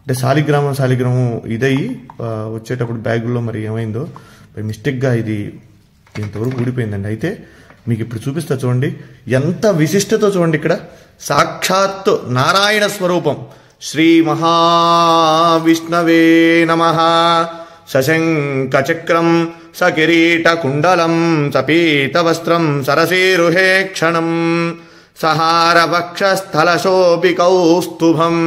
అంటే శాలిగ్రామం ఇదయ్యి వచ్చేటప్పుడు బ్యాగుల్లో మరి ఏమైందో మిస్టేక్గా ఇది ఇంతవరకు ఊడిపోయిందండి. అయితే మీకు ఇప్పుడు చూపిస్తా చూడండి, ఎంత విశిష్టతో చూడండి. ఇక్కడ సాక్షాత్ నారాయణ స్వరూపం. శ్రీ మహావిష్ణవే నమః. సశంఖ చక్రం సకిరీట కుండలం సపీత వస్త్రం సరసీరుహే క్షణం సహార వక్షస్థల శోభి కౌస్తుభం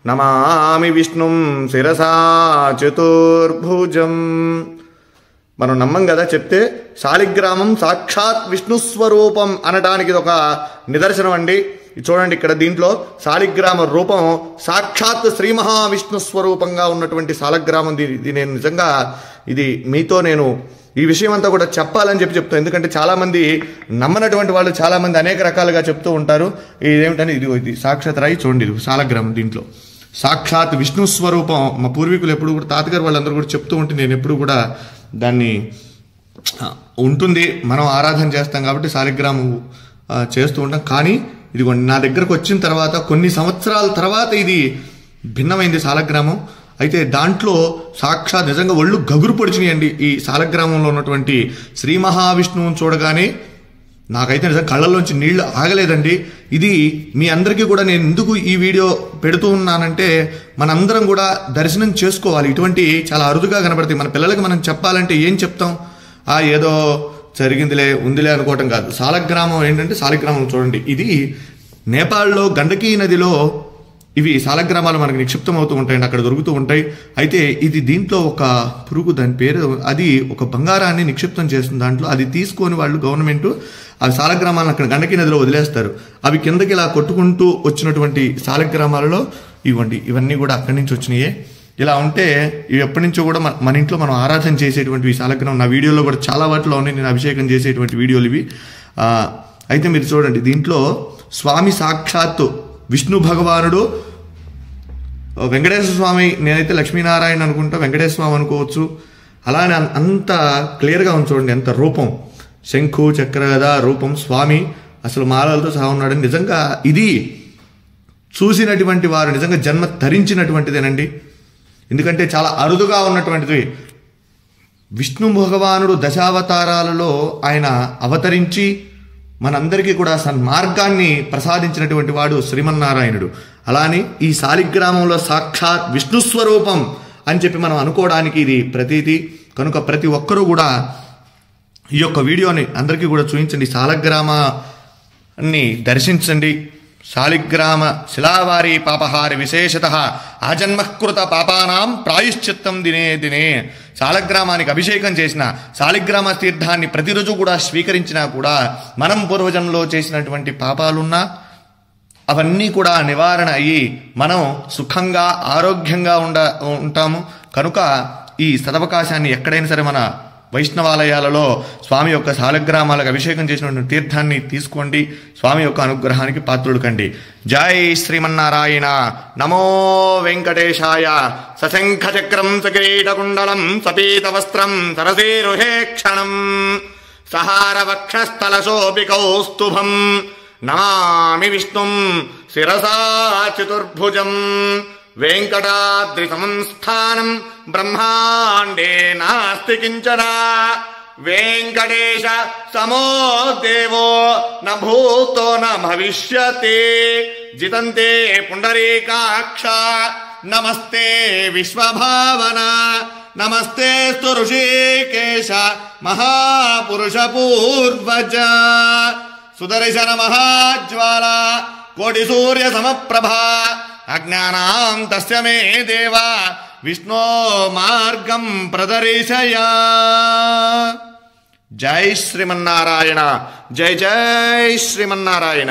నమామి విష్ణుం శిరసా చతుర్భుజం. మనం నమ్మం కదా చెప్తే. శాలిగ్రామం సాక్షాత్ విష్ణు స్వరూపం అనడానికి ఇది ఒక నిదర్శనం అండి. చూడండి ఇక్కడ దీంట్లో శాలిగ్రామ రూపం సాక్షాత్ శ్రీ మహావిష్ణు స్వరూపంగా ఉన్నటువంటి శాలిగ్రామం. ఇది నేను నిజంగా ఇది మీతో నేను ఈ విషయం అంతా కూడా చెప్పాలని చెప్తాను. ఎందుకంటే చాలామంది నమ్మనటువంటి వాళ్ళు చాలామంది అనేక రకాలుగా చెప్తూ ఉంటారు. ఇదేమిటని ఇది సాక్షాత్ రాయి చూడండి, ఇది శాలిగ్రామం. దీంట్లో సాక్షాత్ విష్ణు స్వరూపం. మా పూర్వీకులు ఎప్పుడు కూడా తాతగారు వాళ్ళందరూ కూడా చెప్తూ ఉంటే నేను ఎప్పుడు కూడా దాన్ని ఉంటుంది, మనం ఆరాధన చేస్తాం కాబట్టి శాలిగ్రామం చేస్తూ ఉంటాం. కానీ ఇదిగోండి నా దగ్గరకు వచ్చిన తర్వాత కొన్ని సంవత్సరాల తర్వాత ఇది భిన్నమైంది శాలిగ్రామం. అయితే దాంట్లో సాక్షాత్ నిజంగా ఒళ్ళు గగురు పొడిచినాయండి. ఈ శాలిగ్రామంలో ఉన్నటువంటి శ్రీ మహావిష్ణువుని చూడగానే నాకైతే నిజంగా కళ్ళల్లోంచి నీళ్లు ఆగలేదండి. ఇది మీ అందరికీ కూడా నేను ఎందుకు ఈ వీడియో పెడుతూ ఉన్నానంటే మనందరం కూడా దర్శనం చేసుకోవాలి. ఇటువంటి చాలా అరుదుగా కనబడతాయి. మన పిల్లలకి మనం చెప్పాలంటే ఏం చెప్తాం, ఏదో జరిగిందిలే ఉందిలే అనుకోవటం కాదు. శాలిగ్రామం ఏంటంటే శాలిగ్రామం చూడండి, ఇది నేపాల్లో గండకీ నదిలో ఇవి శాలిగ్రామాలు మనకు నిక్షిప్తం అవుతూ ఉంటాయండి, అక్కడ దొరుకుతూ ఉంటాయి. అయితే ఇది దీంట్లో ఒక పురుగు, దాని పేరు, అది ఒక బంగారాన్ని నిక్షిప్తం చేస్తుంది దాంట్లో. అది తీసుకొని వాళ్ళు గవర్నమెంట్ ఆ శాలిగ్రామాలను అక్కడ గండకీ నదిలో వదిలేస్తారు. అవి కిందకి ఇలా కొట్టుకుంటూ వచ్చినటువంటి శాలిగ్రామాలలో ఇవన్నీ కూడా అక్కడి నుంచి వచ్చినాయే. ఇలా ఉంటే ఇవి ఎప్పటి నుంచో కూడా మన ఇంట్లో మనం ఆరాధన చేసేటువంటి ఈ శాలిగ్రామం నా వీడియోలో కూడా చాలా వాటిలో ఉన్నాయి. నేను అభిషేకం చేసేటువంటి వీడియోలు ఇవి. అయితే మీరు చూడండి, దీంట్లో స్వామి సాక్షాత్తు విష్ణు భగవానుడు, వెంకటేశ్వర స్వామి, నేనైతే లక్ష్మీనారాయణ అనుకుంటా, వెంకటేశ్వర స్వామి అనుకోవచ్చు. అలానే అంత క్లియర్గా ఉంది చూడండి, ఎంత రూపం, శంఖు చక్ర గదా రూపం, స్వామి అసలు మాలలతో సహా ఉన్నాడని. నిజంగా ఇది చూసినటువంటి వారు నిజంగా జన్మ ధరించినటువంటిదేనండి. ఎందుకంటే చాలా అరుదుగా ఉన్నటువంటిది. విష్ణు భగవానుడు దశావతారాలలో ఆయన అవతరించి మనందరికీ కూడా సన్మార్గాన్ని ప్రసాదించినటువంటి వాడు శ్రీమన్నారాయణుడు. అలానే ఈ శాలిగ్రామంలో సాక్షాత్ విష్ణు స్వరూపం అని చెప్పి మనం అనుకోవడానికి ఇది ప్రతీది. కనుక ప్రతి ఒక్కరూ కూడా ఈ యొక్క వీడియోని అందరికీ కూడా చూపించండి, శాలిగ్రామాన్ని దర్శించండి. శాలిగ్రామ శిలావారి పాపహారి విశేషతః ఆజన్మకృత పాపానాం ప్రాయశ్చిత్తం దినే దినే. శాలిగ్రామానికి అభిషేకం చేసిన, శాలిగ్రామ తీర్థాన్ని ప్రతిరోజు కూడా స్వీకరించినా కూడా మనం పూర్వజన్మలో చేసినటువంటి పాపాలున్నా అవన్నీ కూడా నివారణ అయ్యి మనం సుఖంగా ఆరోగ్యంగా ఉంటాము. కనుక ఈ సదవకాశాన్ని ఎక్కడైనా సరే మన వైష్ణవాలయాలలో స్వామి యొక్క శాలిగ్రామాలకు అభిషేకం చేసినటువంటి తీర్థాన్ని తీసుకోండి. స్వామి యొక్క అనుగ్రహానికి పాత్రుడు కండి. జై శ్రీమన్నారాయణ. నమో వెంకటేశాయ. సశంఖ చక్రం సకిరీటకుండలం సపీత వస్త్రం సరసీరుహే క్షణం సహార వక్షస్థల శోభి కౌస్తుభం నమామి విష్ణుం శిరసా చతుర్భుజం. వెంకటాద్రి సంస్థానం బ్రహ్మాండే నాస్తి కించన. వెంకటేశ సమో దేవో న భూతో న భవిష్యతి. జితంతే పుండరీకాక్ష నమస్తే విశ్వభావన. నమస్తే స్తు ఋషికేశ మహాపురుష పూర్వజ. సుదర్శన మహాజ్వాల కోటి సూర్య సమప్రభ. అజ్ఞానాం తస్య మే దేవ విష్ణో మార్గం ప్రదర్శయ. జై శ్రీమన్నారాయణ. జై జై శ్రీమన్నారాయణ.